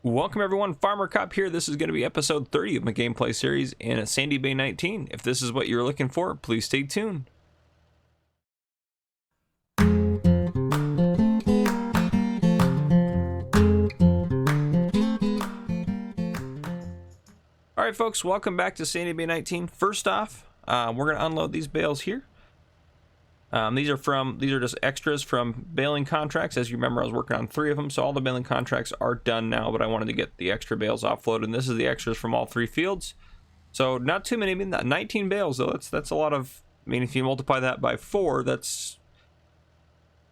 Welcome everyone, Farmer Cop here. This is going to be episode 30 of my gameplay series in a Sandy Bay 19. If this is what you're looking for, please stay tuned. Alright folks, welcome back to Sandy Bay 19. First off, we're going to unload these bales here. These are just extras from baling contracts. As you remember, I was working on 3 of them, so all the baling contracts are done now, but I wanted to get the extra bales offloaded, and this is the extras from all 3 fields. So not too many, 19 bales though. That's a lot of, if you multiply that by 4, that's,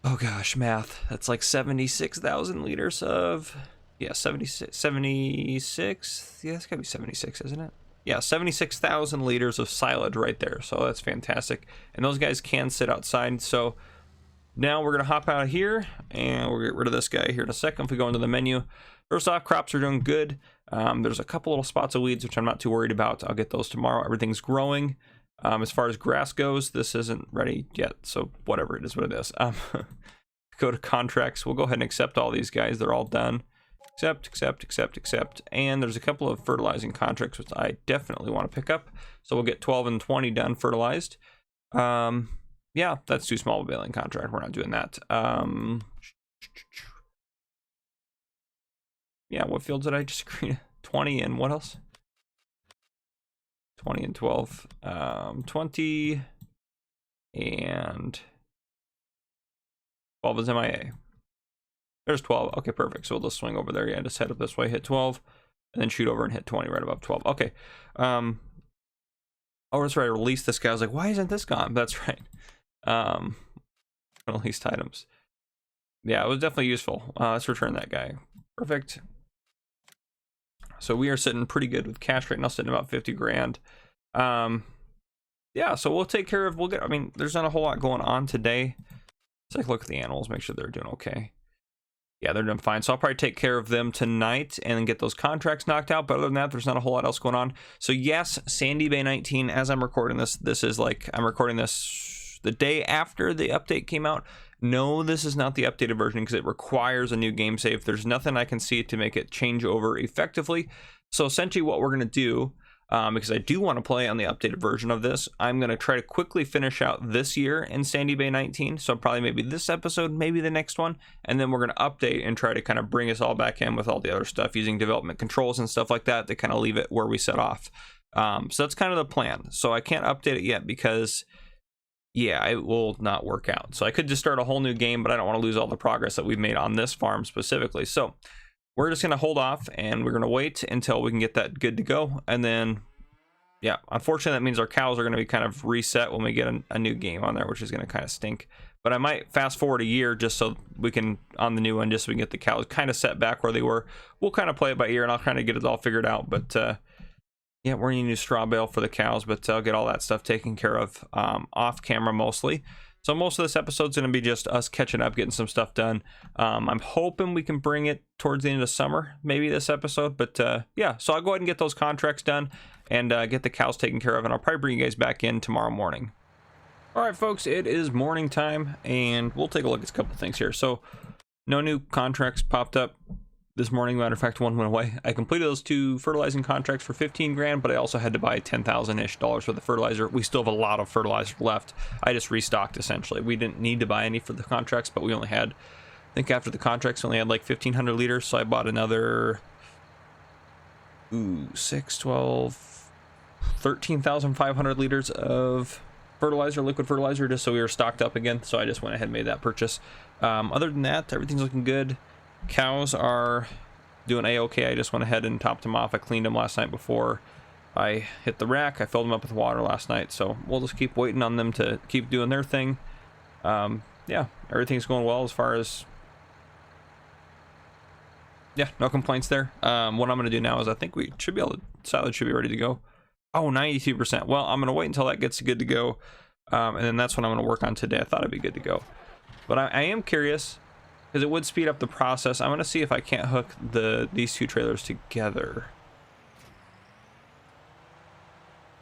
oh gosh, math. That's like 76,000 liters of, yeah, 76, yeah, it's gotta be 76, isn't it? Yeah, 76,000 liters of silage right there. So that's fantastic. And those guys can sit outside. So now we're going to hop out of here and we'll get rid of this guy here in a second if we go into the menu. First off, crops are doing good. There's a couple little spots of weeds, which I'm not too worried about. I'll get those tomorrow. Everything's growing. As far as grass goes, this isn't ready yet. So whatever, it is what it is. Go to contracts. We'll go ahead and accept all these guys. They're all done. Accept, and there's a couple of fertilizing contracts which I definitely want to pick up, so we'll get 12 and 20 done fertilized. Yeah, that's too small of a baling contract, we're not doing that. Yeah, what fields did I just agree? 20 and what else? 20 and 12. 20 and 12 is MIA. There's 12. Okay, perfect. So we'll just swing over there. Yeah, just head up this way, hit 12, and then shoot over and hit 20 right above 12. Okay. Oh, that's right. I released this guy. I was like, why isn't this gone? That's right. Released items. Yeah, it was definitely useful. Let's return that guy. Perfect. So we are sitting pretty good with cash right now, sitting about 50 grand. Yeah, so we'll take care of, there's not a whole lot going on today. Let's take a look at the animals, make sure they're doing okay. Yeah, they're doing fine. So I'll probably take care of them tonight and then get those contracts knocked out. But other than that, there's not a whole lot else going on. So yes, Sandy Bay 19, as I'm recording this, I'm recording this the day after the update came out. No, this is not the updated version because it requires a new game save. There's nothing I can see to make it change over effectively. So essentially what we're going to do, because I do want to play on the updated version of this, I'm going to try to quickly finish out this year in Sandy Bay 19. So probably maybe this episode, maybe the next one. And then we're going to update and try to kind of bring us all back in with all the other stuff using development controls and stuff like that to kind of leave it where we set off. So that's kind of the plan. So I can't update it yet because, yeah, it will not work out. So I could just start a whole new game, but I don't want to lose all the progress that we've made on this farm specifically. So we're just going to hold off and we're going to wait until we can get that good to go. And then, yeah, unfortunately, that means our cows are going to be kind of reset when we get a new game on there, which is going to kind of stink. But I might fast forward a year just so we can, on the new one, just so we can get the cows kind of set back where they were. We'll kind of play it by ear and I'll kind of get it all figured out. But yeah, we're going to need a new straw bale for the cows, but I'll get all that stuff taken care of off camera mostly. So most of this episode's going to be just us catching up, getting some stuff done. I'm hoping we can bring it towards the end of summer, maybe this episode. But yeah, so I'll go ahead and get those contracts done and get the cows taken care of. And I'll probably bring you guys back in tomorrow morning. All right, folks, it is morning time and we'll take a look at a couple things here. So no new contracts popped up this morning. Matter of fact, one went away. I completed those 2 fertilizing contracts for 15 grand, but I also had to buy 10,000-ish dollars for the fertilizer. We still have a lot of fertilizer left. I just restocked essentially. We didn't need to buy any for the contracts, but we only had, I think after the contracts, we only had like 1,500 liters. So I bought another 6, 12, 13,500 liters of fertilizer, liquid fertilizer, just so we were stocked up again. So I just went ahead and made that purchase. Other than that, everything's looking good. Cows are doing a-okay. I just went ahead and topped them off. I cleaned them last night before I hit the rack. I filled them up with water last night, so we'll just keep waiting on them to keep doing their thing. Yeah, everything's going well as far as, yeah, no complaints there. What I'm going to do now is I think we should be able to, silage should be ready to go. Oh, 92%. Well, I'm going to wait until that gets good to go, and then that's what I'm going to work on today. I thought it'd be good to go. But I am curious, because it would speed up the process. I'm going to see if I can't hook these 2 trailers together.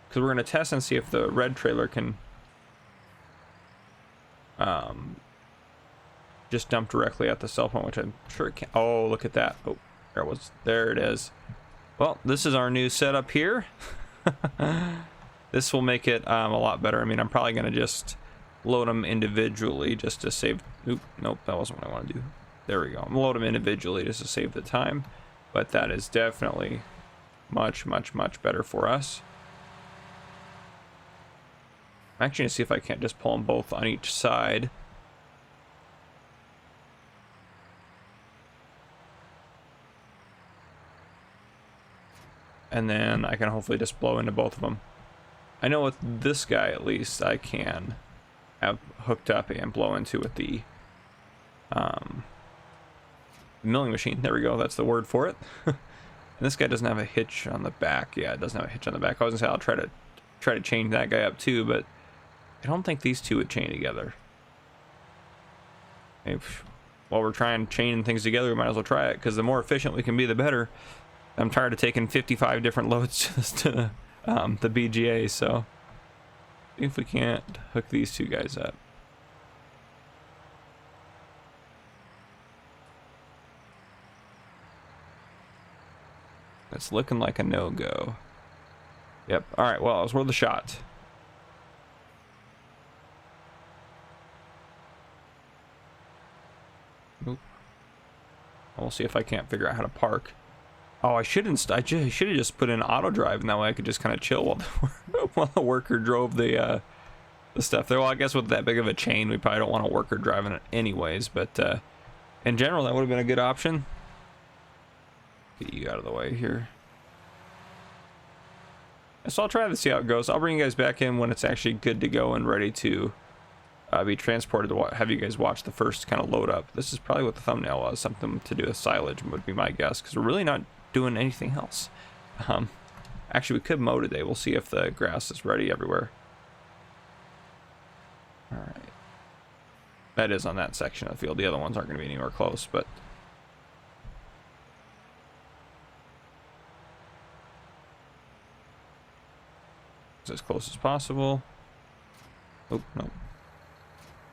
Because we're going to test and see if the red trailer can just dump directly at the cell phone, which I'm sure it can. Oh, look at that. Oh, There it is. Well, this is our new setup here. This will make it a lot better. I mean, I'm probably going to just load them individually just to save. Oop, nope, that wasn't what I want to do. There we go. I'm going to load them individually just to save the time. But that is definitely much, much, much better for us. I'm actually going to see if I can't just pull them both on each side. And then I can hopefully just blow into both of them. I know with this guy at least I can have hooked up and blow into with the milling machine. There we go, that's the word for it. And this guy doesn't have a hitch on the back. Yeah, it doesn't have a hitch on the back. I was gonna say I'll try to chain that guy up too, but I don't think these two would chain together. Maybe, while we're trying chaining things together, we might as well try it, because the more efficient we can be, the better. I'm tired of taking 55 different loads just to the BGA, so see if we can't hook these two guys up. It's looking like a no-go. Yep. All right. Well, it was worth a shot. Oop. We'll see if I can't figure out how to park. Oh, I should have just put in auto drive, and that way I could just kind of chill while the worker drove the stuff there. Well, I guess with that big of a chain, we probably don't want a worker driving it anyways. But in general, that would have been a good option. Get you out of the way here. So I'll try to see how it goes. I'll bring you guys back in when it's actually good to go and ready to be transported to have you guys watch the first kind of load up. This is probably what the thumbnail was. Something to do with silage would be my guess, because we're really not doing anything else. Actually, we could mow today. We'll see if the grass is ready everywhere. All right. That is on that section of the field. The other ones aren't going to be anywhere close, but as close as possible. Oh, no.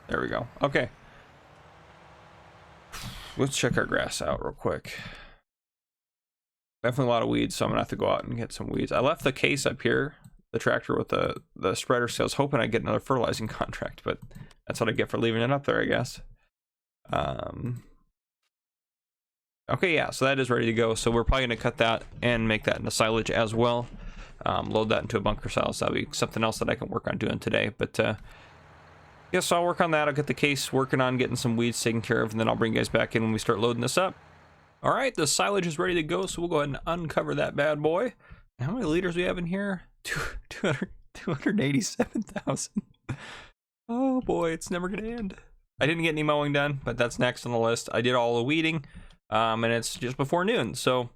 There we go. Okay. Let's check our grass out real quick. Definitely a lot of weeds, so I'm gonna have to go out and get some weeds. I left the case up here, the tractor with the spreader, so I was hoping I'd get another fertilizing contract, but that's what I get for leaving it up there, I guess. Okay, yeah, so that is ready to go. So we're probably gonna cut that and make that into silage as well. Load that into a bunker cell, so that'll be something else that I can work on doing today. But yeah, so I'll work on that. I'll get the case working on getting some weeds taken care of, and then I'll bring you guys back in when we start loading this up. All right, the silage is ready to go, so we'll go ahead and uncover that bad boy. How many liters we have in here? 287,000. Oh boy, it's never gonna end. I didn't get any mowing done, but that's next on the list. I did all the weeding, and it's just before noon. So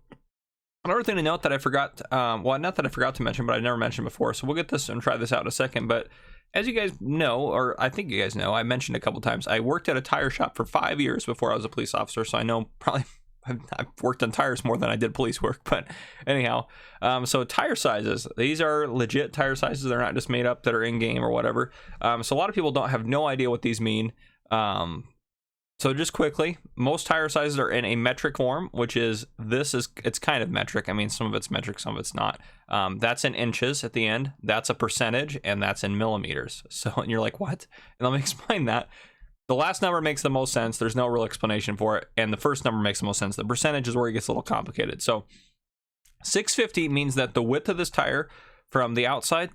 another thing to note that I forgot, well, not that I forgot to mention, but I never mentioned before, so we'll get this and try this out in a second. But as you guys know, or I think you guys know, I mentioned a couple times, I worked at a tire shop for 5 years before I was a police officer, so I know probably I've worked on tires more than I did police work. But anyhow, so tire sizes, these are legit tire sizes. They're not just made up that are in game or whatever. So a lot of people have no idea what these mean. So just quickly, most tire sizes are in a metric form, which is, it's kind of metric. I mean, some of it's metric, some of it's not. That's in inches at the end. That's a percentage, and that's in millimeters. So, and you're like, what? And let me explain that. The last number makes the most sense. There's no real explanation for it. And the first number makes the most sense. The percentage is where it gets a little complicated. So 650 means that the width of this tire from the outside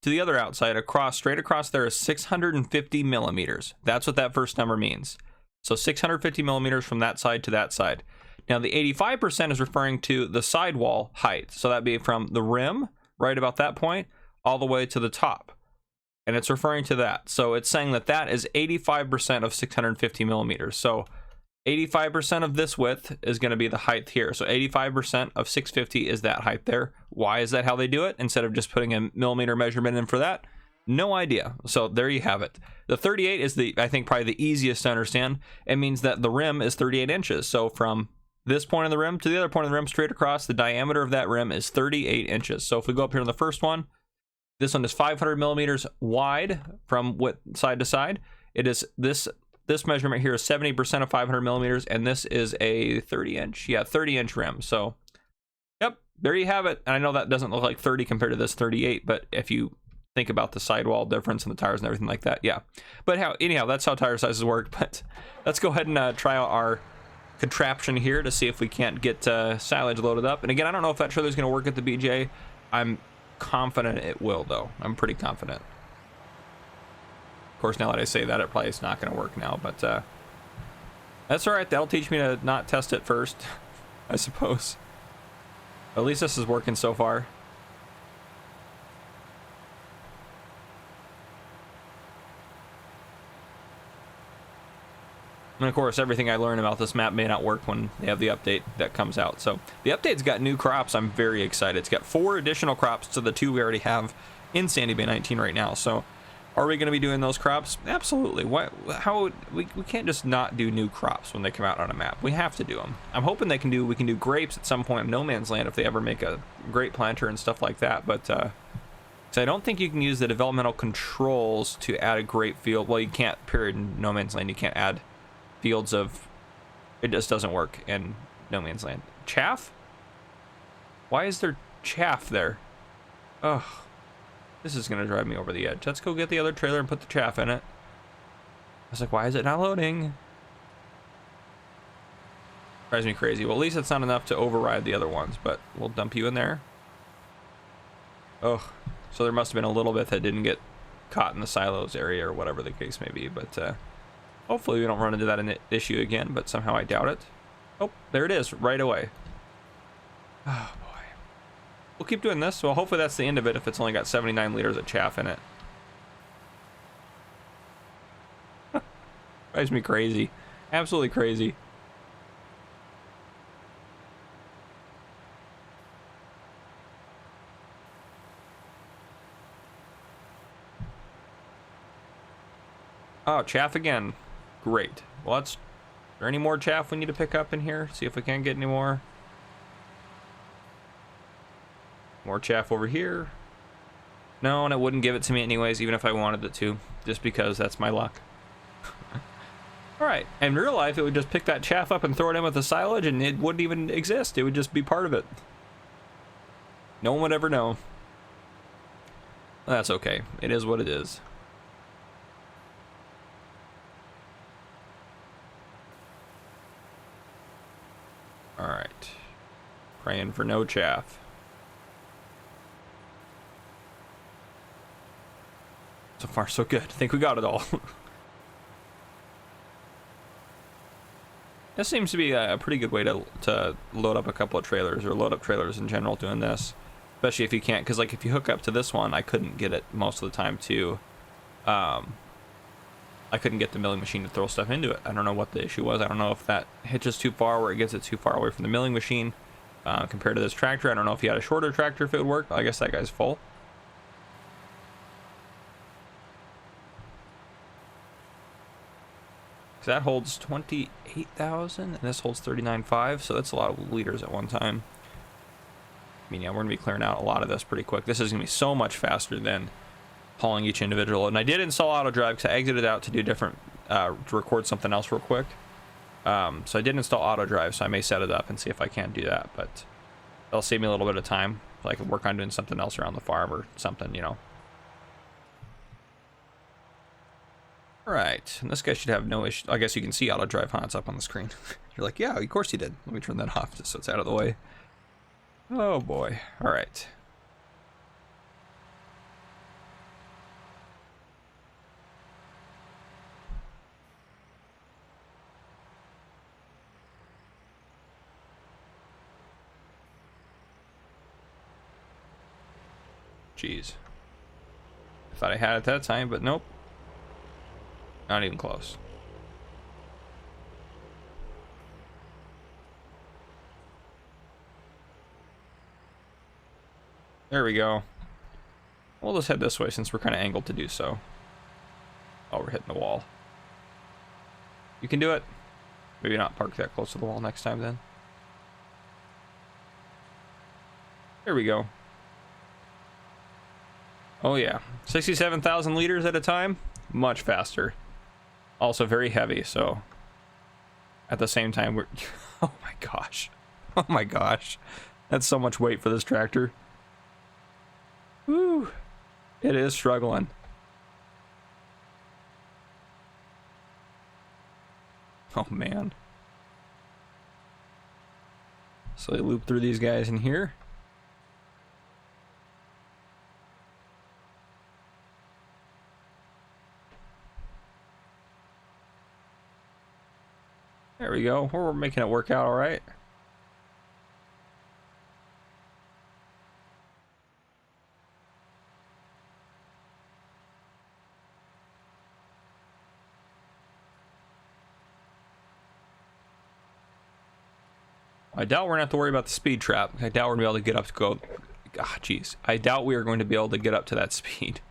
to the other outside, straight across there, is 650 millimeters. That's what that first number means. So 650 millimeters from that side to that side. Now the 85% is referring to the sidewall height. So that'd be from the rim, right about that point, all the way to the top. And it's referring to that. So it's saying that that is 85% of 650 millimeters. So 85% of this width is going to be the height here. So 85% of 650 is that height there. Why is that how they do it, instead of just putting a millimeter measurement in for that? No idea. So there you have it. The 38 is I think probably the easiest to understand. It means that the rim is 38 inches. So from this point of the rim to the other point of the rim, straight across, the diameter of that rim is 38 inches. So if we go up here on the first one, this one is 500 millimeters wide from side to side. It is this this measurement here is 70% of 500 millimeters, and this is a 30-inch. Yeah, 30-inch rim. So, yep, there you have it. And I know that doesn't look like 30 compared to this 38, but if you think about the sidewall difference in the tires and everything like that, yeah. But anyhow, that's how tire sizes work. But let's go ahead and try out our contraption here to see if we can't get silage loaded up. And again, I don't know if that trailer's going to work at the BJ. I'm confident it will, though. I'm pretty confident. Of course, now that I say that, it probably is not going to work now, but that's all right. That'll teach me to not test it first, I suppose. At least this is working so far. And of course, everything I learn about this map may not work when they have the update that comes out. So the update's got new crops. I'm very excited. It's got 4 additional crops to the 2 we already have in Sandy Bay 19 right now. So are we going to be doing those crops? Absolutely. We can't just not do new crops when they come out on a map. We have to do them. I'm hoping we can do grapes at some point in No Man's Land if they ever make a grape planter and stuff like that. But so I don't think you can use the developmental controls to add a grape field. Well, you can't, period, in No Man's Land. You can't add fields of, it just doesn't work in No Man's Land. Chaff? Why is there chaff there? Ugh, this is gonna drive me over the edge. Let's go get the other trailer and put the chaff in it. I was like, why is it not loading? Drives me crazy. Well, at least it's not enough to override the other ones, but we'll dump you in there. Oh, so there must have been a little bit that didn't get caught in the silos area or whatever the case may be, but hopefully we don't run into that issue again, but somehow I doubt it. Oh, there it is, right away. Oh, boy. We'll keep doing this. Well, hopefully that's the end of it if it's only got 79 liters of chaff in it. Drives me crazy. Absolutely crazy. Oh, chaff again. Great. Well, is there any more chaff we need to pick up in here? See if we can get any more. More chaff over here. No, and it wouldn't give it to me anyways, even if I wanted it to, just because that's my luck. All right, in real life, it would just pick that chaff up and throw it in with the silage, and it wouldn't even exist. It would just be part of it. No one would ever know. That's okay. It is what it is. All right, praying for no chaff. So far, so good. I think we got it all. This seems to be a pretty good way to load up a couple of trailers, or load up trailers in general doing this. Especially if you can't, because like if you hook up to this one, I couldn't get it most of the time to, I couldn't get the milling machine to throw stuff into it. I don't know what the issue was. I don't know if that hitches too far where it gets it too far away from the milling machine compared to this tractor. I don't know if you had a shorter tractor if it would work. I guess that guy's full. So that holds 28,000 and this holds 39.5, so that's a lot of liters at one time. I mean, yeah, we're gonna be clearing out a lot of this pretty quick. This is gonna be so much faster than hauling each individual. And I did install auto drive because I exited out to do different, to record something else real quick. So I did install auto drive, so I may set it up and see if I can do that, but that'll save me a little bit of time. So I can work on doing something else around the farm or something, you know. All right, and this guy should have no issue. I guess you can see auto drive, huh? It's up on the screen. You're like, yeah, of course you did. Let me turn that off just so it's out of the way. Oh boy. All right. Jeez. I thought I had it that time, but nope. Not even close. There we go. We'll just head this way since we're kind of angled to do so. Oh, we're hitting the wall. You can do it. Maybe not park that close to the wall next time then. There we go. Oh yeah, 67,000 liters at a time, much faster. also very heavy, so at the same time we're oh my gosh. Oh my gosh. That's so much weight for this tractor. Woo. It is struggling. Oh man. So I loop through these guys in here. There we go. We're making it work out all right. I doubt we're gonna have to worry about the speed trap. I doubt we're gonna be able to get up to go. Ah, jeez. I doubt we are going to be able to get up to that speed.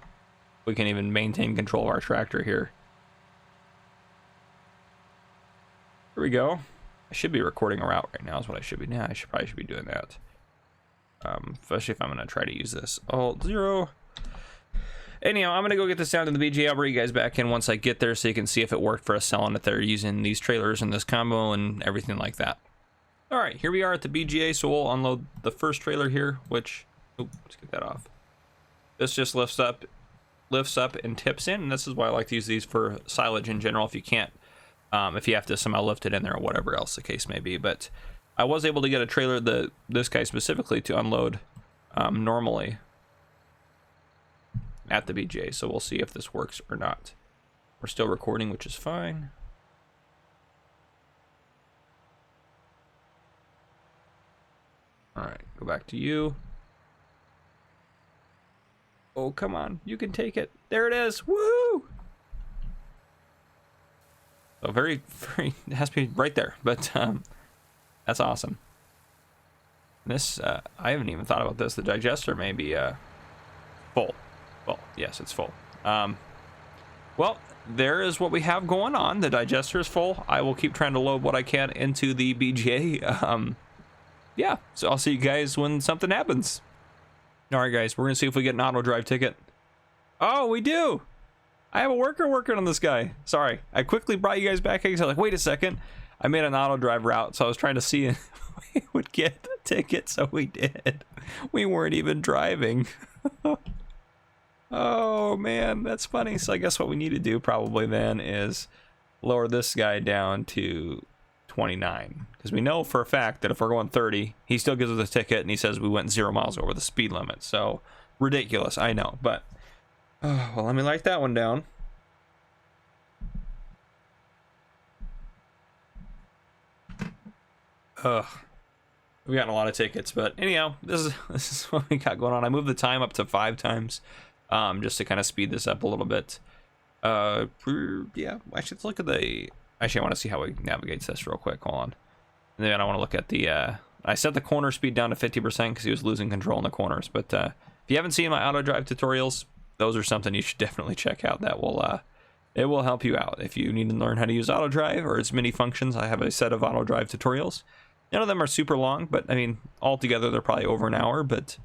We can even maintain control of our tractor here. Here we go. I should be recording a route right now is what I should be. Yeah, I probably should be doing that. Especially if I'm gonna try to use this. Alt 0. Anyhow, I'm gonna go get this down to the BGA. I'll bring you guys back in once I get there so you can see if it worked for us selling it. They're using these trailers and this combo and everything like that. All right, here we are at the BGA, so we'll unload the first trailer here, which, let's get that off. This just lifts up and tips in, and this is why I like to use these for silage in general if you can't, if you have to somehow lift it in there or whatever else the case may be. But I was able to get a trailer, this guy specifically, to unload normally at the BGA, so we'll see if this works or not. We're still recording, which is fine. All right, go back to you. Oh, come on. You can take it. There it is. Woo! So very, it has to be right there, but that's awesome. This, I haven't even thought about this. The digester may be full. Well, yes, it's full. Well, there is what we have going on. The digester is full. I will keep trying to load what I can into the BGA. Yeah, so I'll see you guys when something happens. All right, guys, we're gonna see if we get an auto drive ticket. Oh, we do. I have a worker working on this guy. Sorry, I quickly brought you guys back because I was like, wait a second. I made an auto drive route, so I was trying to see if we would get the ticket, so we did. We weren't even driving. Oh man, that's funny. So I guess what we need to do probably then is lower this guy down to 29, because we know for a fact that if we're going 30, he still gives us a ticket and he says we went 0 miles over the speed limit. So ridiculous, I know, but well, let me light that one down. We've gotten a lot of tickets, but anyhow, this is what we got going on. I moved the time up to 5 times just to kind of speed this up a little bit. Yeah, actually, let's look at the. Actually, I want to see how it navigates this real quick. Hold on. And then I want to look at the... I set the corner speed down to 50% because he was losing control in the corners. But if you haven't seen my auto drive tutorials, those are something you should definitely check out. That will... it will help you out. If you need to learn how to use auto drive or its many functions, I have a set of auto drive tutorials. None of them are super long, but I mean, altogether they're probably over an hour. But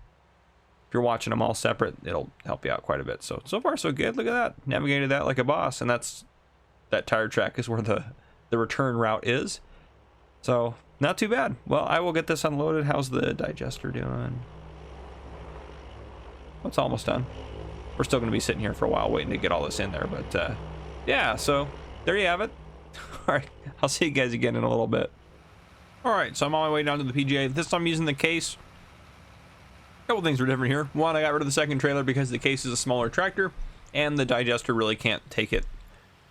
if you're watching them all separate, it'll help you out quite a bit. So far, so good. Look at that. Navigated that like a boss. And that tire track is where the return route is. So not too bad. Well, I will get this unloaded. How's the digester doing? It's almost done. We're still going to be sitting here for a while waiting to get all this in there, but yeah, so there you have it. All right, I'll see you guys again in a little bit. All right, so I'm on my way down to the PGA. This time I'm using the case. A couple things are different here. One, I got rid of the second trailer because the case is a smaller tractor and the digester really can't take it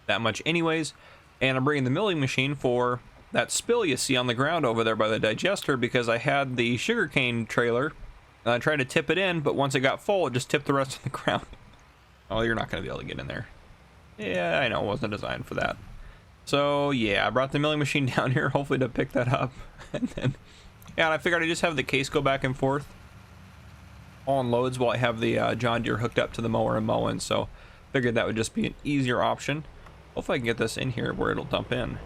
that much anyways. And I'm bringing the milling machine for that spill you see on the ground over there by the digester because I had the sugarcane trailer and I tried to tip it in, but once it got full, it just tipped the rest of the ground. Oh, you're not going to be able to get in there. Yeah, I know, it wasn't designed for that. So yeah, I brought the milling machine down here, hopefully to pick that up. And then, yeah, and I figured I'd just have the case go back and forth on loads while I have the John Deere hooked up to the mower and mowing. So figured that would just be an easier option. Hopefully I can get this in here where it'll dump in.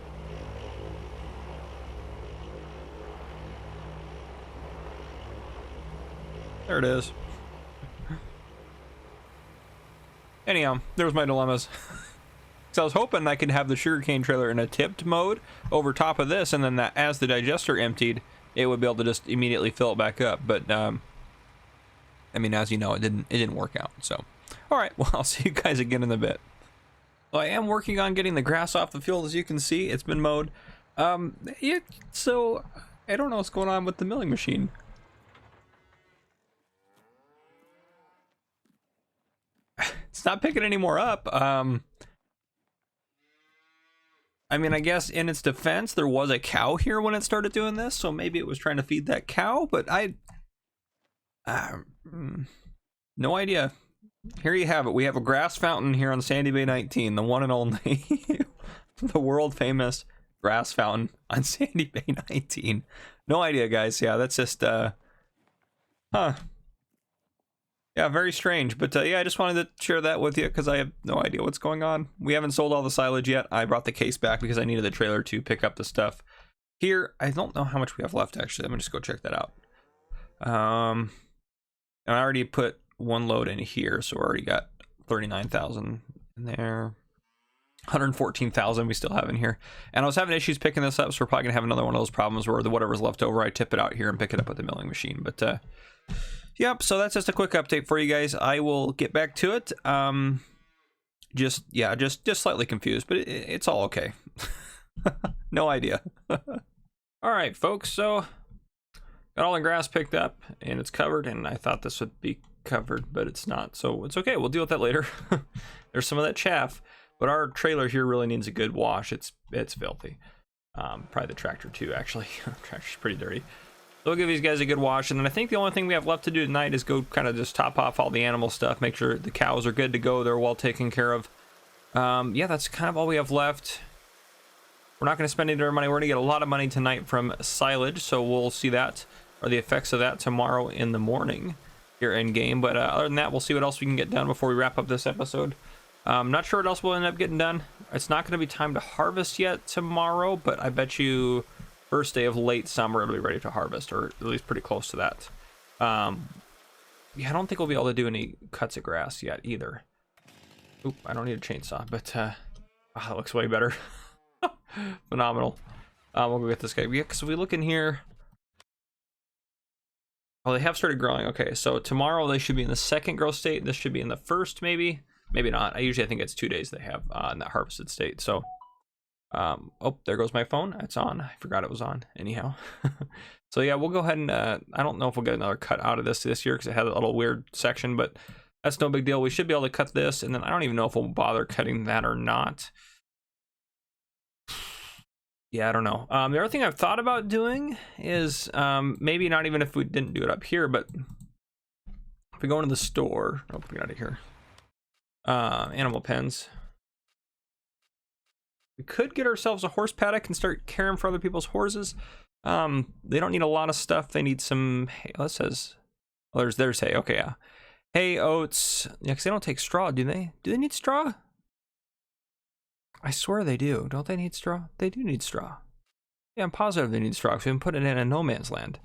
There it is. Anyhow, there's my dilemmas. because I was hoping I could have the sugarcane trailer in a tipped mode over top of this, and then that as the digester emptied, it would be able to just immediately fill it back up. But I mean, as you know, it didn't work out. So, all right, well, I'll see you guys again in a bit. Well, I am working on getting the grass off the field, as you can see. It's been mowed. So I don't know what's going on with the milling machine. It's not picking any more up. I mean, I guess in its defense, there was a cow here when it started doing this, so maybe it was trying to feed that cow, but no idea. Here you have it. We have a grass fountain here on Sandy Bay 19, the one and only, the world famous grass fountain on Sandy Bay 19. No idea, guys. Yeah, that's just, yeah, very strange, but yeah, I just wanted to share that with you because I have no idea what's going on. We haven't sold all the silage yet. I brought the case back because I needed the trailer to pick up the stuff. Here, I don't know how much we have left, actually. I'm gonna just go check that out. And I already put one load in here, so we already got 39,000 in there. 114,000 we still have in here. And I was having issues picking this up, so we're probably gonna have another one of those problems where the whatever's left over, I tip it out here and pick it up with the milling machine. But yep, so that's just a quick update for you guys. I will get back to it. Just slightly confused, but it's all okay. No idea. All right, folks, so got all the grass picked up and it's covered, and I thought this would be covered, but it's not, so it's okay. We'll deal with that later. There's some of that chaff, but our trailer here really needs a good wash. It's filthy. Probably the tractor too, actually. Tractor's pretty dirty. So we'll give these guys a good wash, and then I think the only thing we have left to do tonight is go kind of just top off all the animal stuff, make sure the cows are good to go, they're well taken care of. Yeah, that's kind of all we have left. We're not going to spend any of our money. We're going to get a lot of money tonight from silage, so we'll see that, or the effects of that, tomorrow in the morning here in game. But other than that, we'll see what else we can get done before we wrap up this episode. Not sure what else we'll end up getting done. It's not going to be time to harvest yet tomorrow, but I bet you first day of late summer it'll be ready to harvest, or at least pretty close to that. Yeah, I don't think we'll be able to do any cuts of grass yet either. Oop, I don't need a chainsaw, but that looks way better. Phenomenal. We'll go get this guy. Yeah, because if we look in here, oh, they have started growing. Okay, so tomorrow they should be in the second growth state. This should be in the first, maybe not. I think it's 2 days they have in that harvested state. So oh, there goes my phone. It's on. I forgot it was on anyhow. So yeah, we'll go ahead and I don't know if we'll get another cut out of this year because it had a little weird section, but that's no big deal. We should be able to cut this, and then I don't even know if we'll bother cutting that or not. Yeah, I don't know. The other thing I've thought about doing is maybe not even if we didn't do it up here, but if we go into the store, oh, get out of here. Animal pens. We could get ourselves a horse paddock and start caring for other people's horses. They don't need a lot of stuff. They need some hay. Oh, it says, oh, there's hay. Okay, yeah. Hay, oats. Yeah, because they don't take straw, do they? Do they need straw? I swear they do. Don't they need straw? They do need straw. Yeah, I'm positive they need straw because we haven't put it in a no man's land.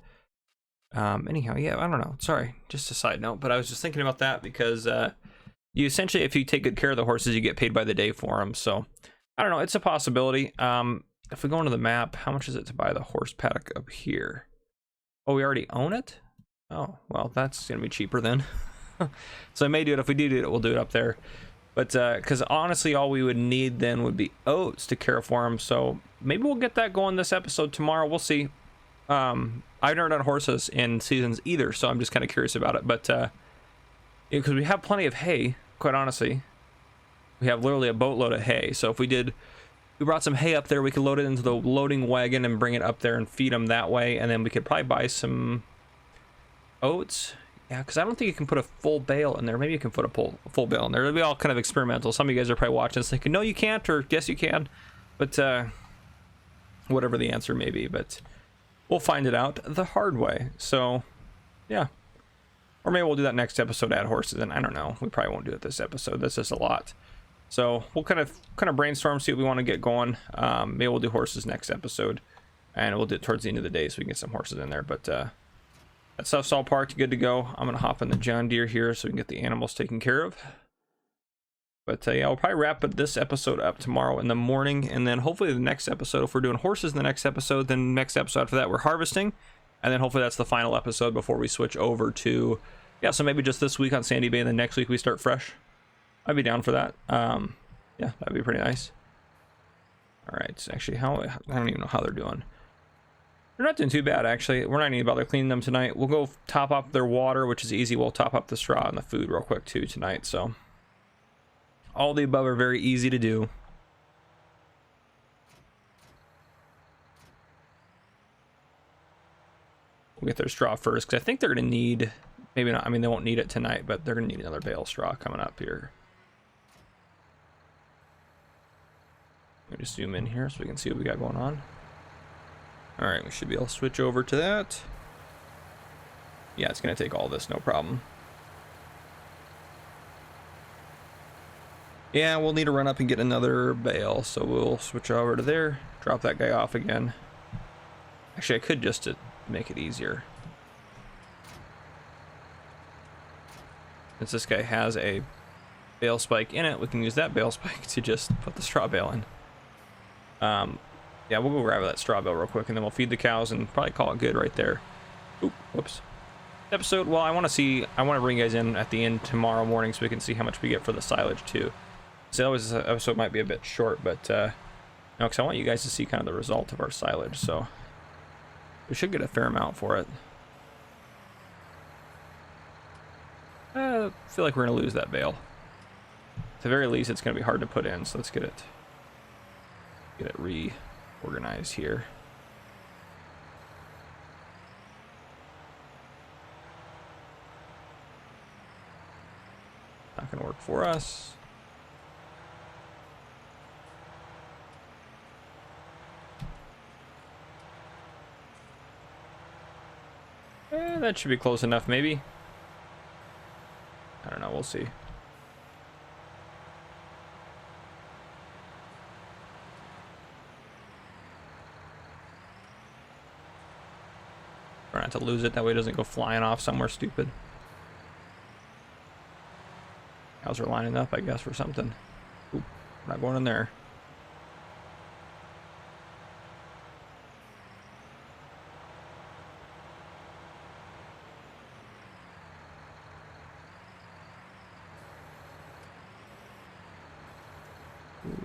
Anyhow, yeah, I don't know. Sorry, just a side note, but I was just thinking about that because you essentially, if you take good care of the horses, you get paid by the day for them. So I don't know. It's a possibility. If we go into the map, how much is it to buy the horse paddock up here? Oh, we already own it? Oh, well, that's going to be cheaper then. So I may do it. If we do it, we'll do it up there. But because honestly, all we would need then would be oats to care for them. So maybe we'll get that going this episode tomorrow. We'll see. I've never done horses in seasons either, so I'm just kind of curious about it. But because we have plenty of hay, quite honestly. We have literally a boatload of hay. So if we brought some hay up there, we could load it into the loading wagon and bring it up there and feed them that way. And then we could probably buy some oats. Yeah, because I don't think you can put a full bale in there. Maybe you can put a full bale in there. It'll be all kind of experimental. Some of you guys are probably watching this thinking, no, you can't, or yes, you can. But whatever the answer may be. But we'll find it out the hard way. So, yeah. Or maybe we'll do that next episode, add horses. And I don't know. We probably won't do it this episode. That's just a lot. So we'll kind of brainstorm, see what we want to get going. Maybe we'll do horses next episode. And we'll do it towards the end of the day so we can get some horses in there. But that stuff's all parked, good to go. I'm going to hop in the John Deere here so we can get the animals taken care of. But yeah, I'll probably wrap this episode up tomorrow in the morning, and then hopefully the next episode, if we're doing horses in the next episode, then next episode after that we're harvesting, and then hopefully that's the final episode before we switch over to, yeah, so maybe just this week on Sandy Bay, and then next week we start fresh. I'd be down for that. Yeah, that'd be pretty nice. All right, actually, I don't even know how they're doing. They're not doing too bad, actually. We're not even about to clean them tonight. We'll go top up their water, which is easy. We'll top up the straw and the food real quick too tonight, so. All the above are very easy to do. We'll get their straw first, because I think they're going to need, maybe not, I mean, they won't need it tonight, but they're going to need another bale of straw coming up here. Let me just zoom in here so we can see what we got going on. All right, we should be able to switch over to that. Yeah, it's going to take all this, no problem. Yeah, we'll need to run up and get another bale, so we'll switch over to there, drop that guy off again. Actually, I could just to make it easier. Since this guy has a bale spike in it, we can use that bale spike to just put the straw bale in. Yeah, we'll go grab that straw bale real quick, and then we'll feed the cows and probably call it good right there. Oop, whoops. Episode, well, I want to bring you guys in at the end tomorrow morning so we can see how much we get for the silage too. So this episode might be a bit short, but no, because I want you guys to see kind of the result of our silage, so we should get a fair amount for it. I feel like we're going to lose that bale. At the very least, it's going to be hard to put in, so let's get it reorganized here. Not going to work for us. That should be close enough, maybe. I don't know, we'll see. Try not to lose it, that way it doesn't go flying off somewhere stupid. Cows are lining up, I guess, for something. Oop, not going in there.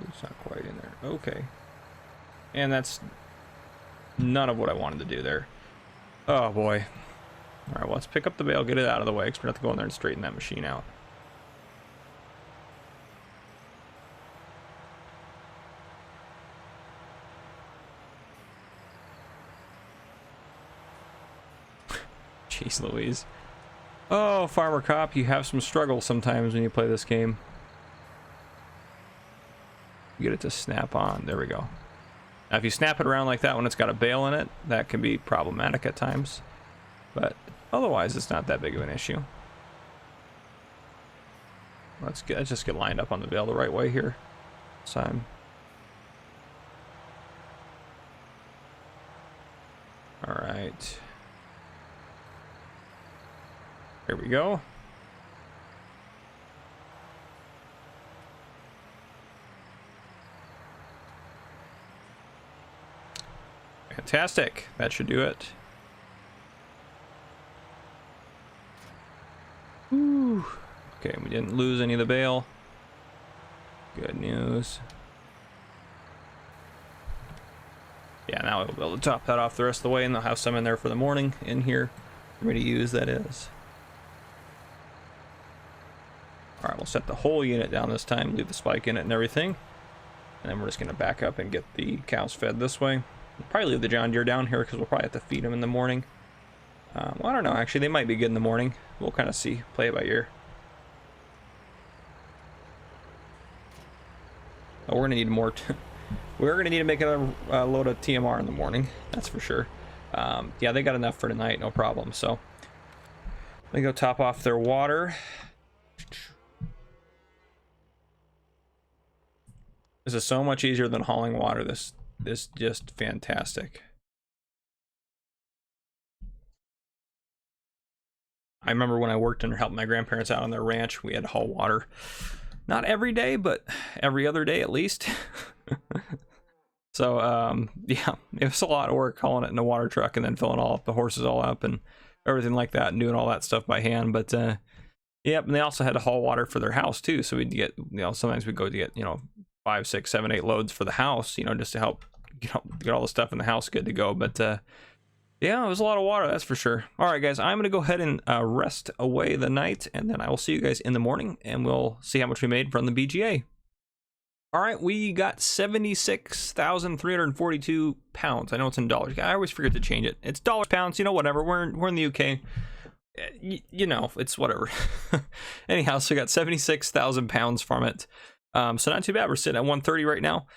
It's not quite in there. Okay. And that's none of what I wanted to do there. Oh boy. Alright, well, let's pick up the bale, get it out of the way, because we're going to have to go in there and straighten that machine out. Jeez Louise. Oh, Farmer Cop, you have some struggle sometimes when you play this game. Get it to snap on. There we go. Now, if you snap it around like that when it's got a bale in it, that can be problematic at times. But otherwise, it's not that big of an issue. Let's just get lined up on the bale the right way here. This time. All right. Here we go. Fantastic. That should do it. Whew. Okay, we didn't lose any of the bale. Good news. Yeah, now we'll be able to top that off the rest of the way, and they'll have some in there for the morning in here for me to use, that is. Alright, we'll set the whole unit down this time, leave the spike in it and everything. And then we're just going to back up and get the cows fed this way. We'll probably leave the John Deere down here because we'll probably have to feed them in the morning. Well, I don't know, actually, they might be good in the morning. We'll kind of see, play it by ear. Oh, we're going to need more. We're going to need to make another load of TMR in the morning, that's for sure. Yeah, they got enough for tonight, no problem. So, let me go top off their water. This is so much easier than hauling water. This just fantastic. I remember when I worked and helped my grandparents out on their ranch, we had to haul water. not every day, but every other day at least. So yeah, it was a lot of work hauling it in a water truck and then filling all up the horses all up and everything like that and doing all that stuff by hand. But yep, and they also had to haul water for their house too. So we'd get, sometimes we'd go to get 5, 6, 7, 8 loads for the house, just to help get all the stuff in the house good to go. But yeah, it was a lot of water, that's for sure. All right, guys, I'm gonna go ahead and rest away the night, and then I will see you guys in the morning, and we'll see how much we made from the BGA. All right, we got 76,342 pounds. I know it's in dollars. I always forget to change it. It's dollars, pounds, whatever. We're in the UK. It's whatever. Anyhow, so we got 76,000 pounds from it. So not too bad. We're sitting at 130 right now.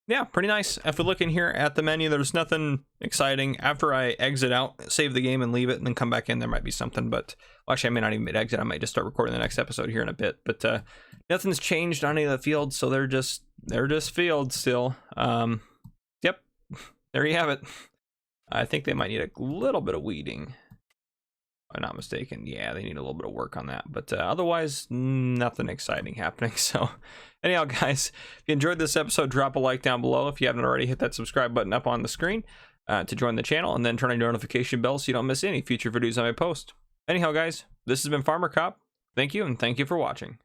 Yeah, pretty nice. If we look in here at the menu, there's nothing exciting. After I exit out, save the game and leave it, and then come back in, there might be something. But well, actually, I may not even exit. I might just start recording the next episode here in a bit. But nothing's changed on any of the fields, so they're just fields still. Yep, there you have it. I think they might need a little bit of weeding. I'm not mistaken. Yeah, they need a little bit of work on that, but otherwise nothing exciting happening. So anyhow, guys, if you enjoyed this episode, drop a like down below. If you haven't already, hit that subscribe button up on the screen to join the channel, and then turn on your notification bell so you don't miss any future videos I may post. Anyhow, guys, this has been Farmer Cop. Thank you, and thank you for watching.